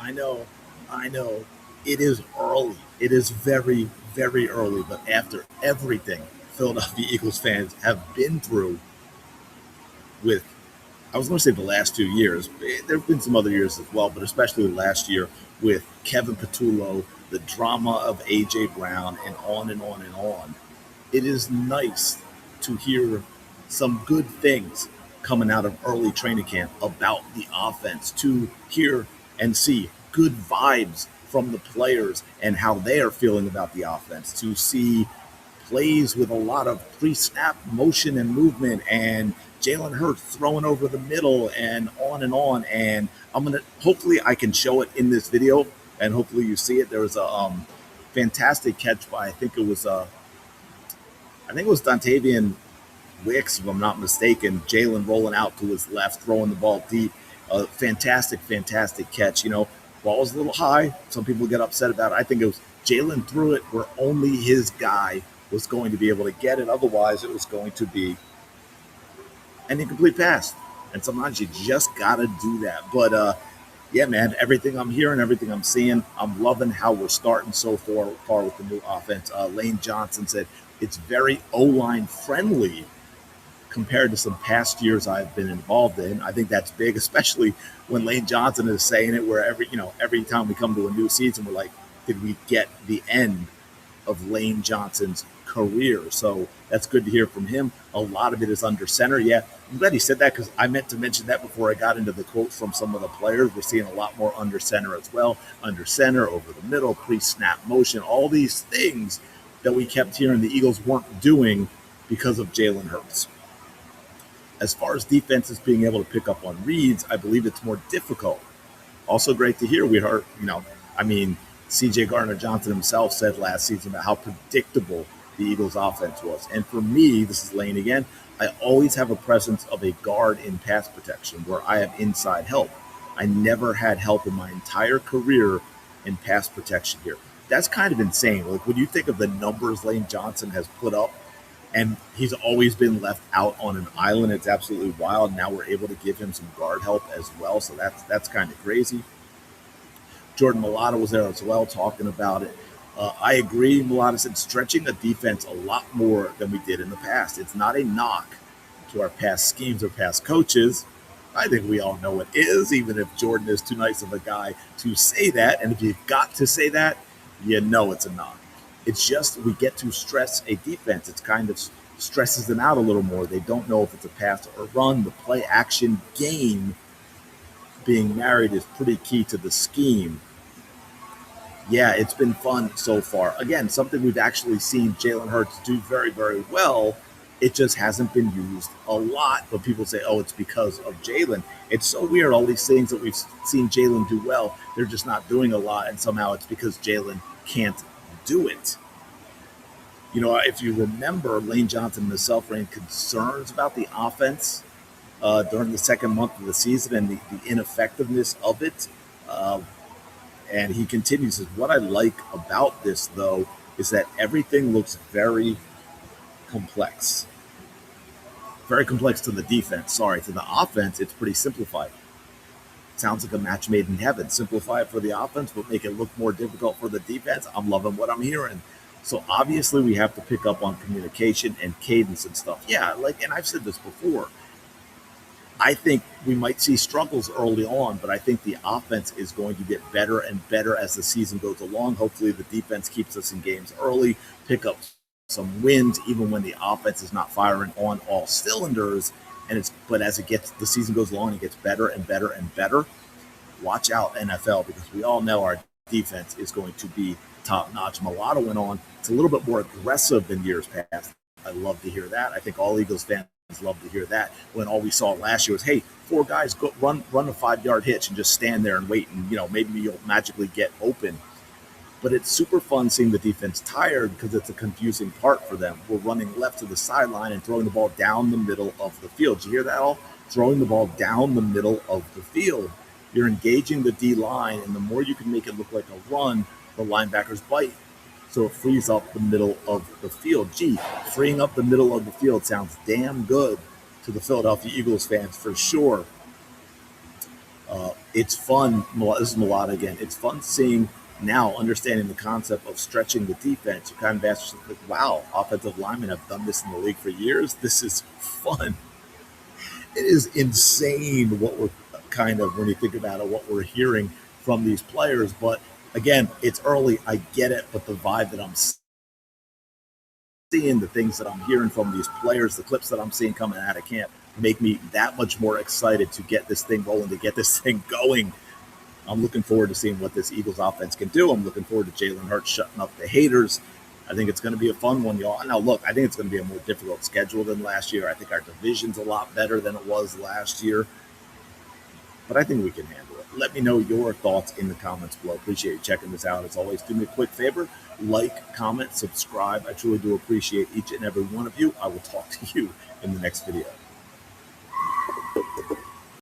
I know, I know. It is early. It is very, very early. But after everything Philadelphia Eagles fans have been through with, I was going to say the last 2 years. There have been some other years as well, but especially last year with Kevin Patullo, the drama of AJ Brown, and on and on and on. It is nice to hear some good things coming out of early training camp about the offense, to hear and see good vibes from the players and how they are feeling about the offense, to see plays with a lot of pre-snap motion and movement and Jalen Hurts throwing over the middle and on and on. And I'm gonna hopefully I can show it in this video and hopefully you see it. There was a fantastic catch by I think it was Dontavian Wicks, if I'm not mistaken. Jalen rolling out to his left, throwing the ball deep. A fantastic, fantastic catch. Ball was a little high. Some people get upset about it. I think it was Jalen threw it where only his guy was going to be able to get it. Otherwise, it was going to be an incomplete pass. And sometimes you just got to do that. But yeah, man, everything I'm hearing, everything I'm seeing, I'm loving how we're starting so far with the new offense. Lane Johnson said it's very O-line friendly compared to some past years I've been involved in. I think that's big, especially when Lane Johnson is saying it. Where every time we come to a new season, we're like, did we get the end of Lane Johnson's career? So that's good to hear from him. A lot of it is under center. Yeah, I'm glad he said that because I meant to mention that before I got into the quotes from some of the players. We're seeing a lot more under center as well. Under center, over the middle, pre-snap motion, all these things that we kept hearing the Eagles weren't doing because of Jalen Hurts. As far as defenses being able to pick up on reads, I believe it's more difficult. Also, great to hear we heard, I mean, CJ Gardner Johnson himself said last season about how predictable the Eagles' offense was. And for me, this is Lane again, I always have a presence of a guard in pass protection where I have inside help. I never had help in my entire career in pass protection here. That's kind of insane. Like when you think of the numbers Lane Johnson has put up, and he's always been left out on an island. It's absolutely wild. Now we're able to give him some guard help as well, so that's kind of crazy. Jordan Mailata was there as well talking about it. I agree. Mailata said stretching the defense a lot more than we did in the past. It's not a knock to our past schemes or past coaches. I think we all know it is, even if Jordan is too nice of a guy to say that. And if you've got to say that, you know it's a knock. It's just we get to stress a defense. It's kind of stresses them out a little more. They don't know if it's a pass or a run. The play action game being married is pretty key to the scheme. Yeah, it's been fun so far. Again, something we've actually seen Jalen Hurts do very, very well. It just hasn't been used a lot. But people say, oh, it's because of Jalen. It's so weird. All these things that we've seen Jalen do well, they're just not doing a lot. And somehow it's because Jalen can't do it. If you remember, Lane Johnson himself ran concerns about the offense during the second month of the season and the ineffectiveness of it. Uh, and he continues, says, what I like about this, though, is that everything looks complex. Very complex to the defense. Sorry, to the offense, it's pretty simplified. Sounds like a match made in heaven. Simplify it for the offense, but make it look more difficult for the defense. I'm loving what I'm hearing. So obviously we have to pick up on communication and cadence and stuff. Yeah, and I've said this before. I think we might see struggles early on, but I think the offense is going to get better and better as the season goes along. Hopefully the defense keeps us in games early, pick up some wins, even when the offense is not firing on all cylinders. But as the season goes along, it gets better and better and better. Watch out, NFL, because we all know our defense is going to be top notch. Mailata went on. It's a little bit more aggressive than years past. I love to hear that. I think all Eagles fans love to hear that. When all we saw last year was, hey, four guys go run a 5-yard hitch and just stand there and wait, and maybe you'll magically get open. But it's super fun seeing the defense tired because it's a confusing part for them. We're running left to the sideline and throwing the ball down the middle of the field. Did you hear that all? Throwing the ball down the middle of the field. You're engaging the D line, and the more you can make it look like a run, the linebackers bite. So it frees up the middle of the field. Gee, freeing up the middle of the field sounds damn good to the Philadelphia Eagles fans for sure. It's fun. This is Mulata again. It's fun seeing now, understanding the concept of stretching the defense. You kind of ask yourself, like, wow, offensive linemen have done this in the league for years. This is fun. It is insane what we're kind of, when you think about it, what we're hearing from these players. But again, it's early. I get it. But the vibe that I'm seeing, the things that I'm hearing from these players, the clips that I'm seeing coming out of camp make me that much more excited to get this thing rolling, to get this thing going. I'm looking forward to seeing what this Eagles offense can do. I'm looking forward to Jalen Hurts shutting up the haters. I think it's going to be a fun one, y'all. Now, look, I think it's going to be a more difficult schedule than last year. I think our division's a lot better than it was last year, but I think we can handle it. Let me know your thoughts in the comments below. Appreciate you checking this out. As always, do me a quick favor, like, comment, subscribe. I truly do appreciate each and every one of you. I will talk to you in the next video.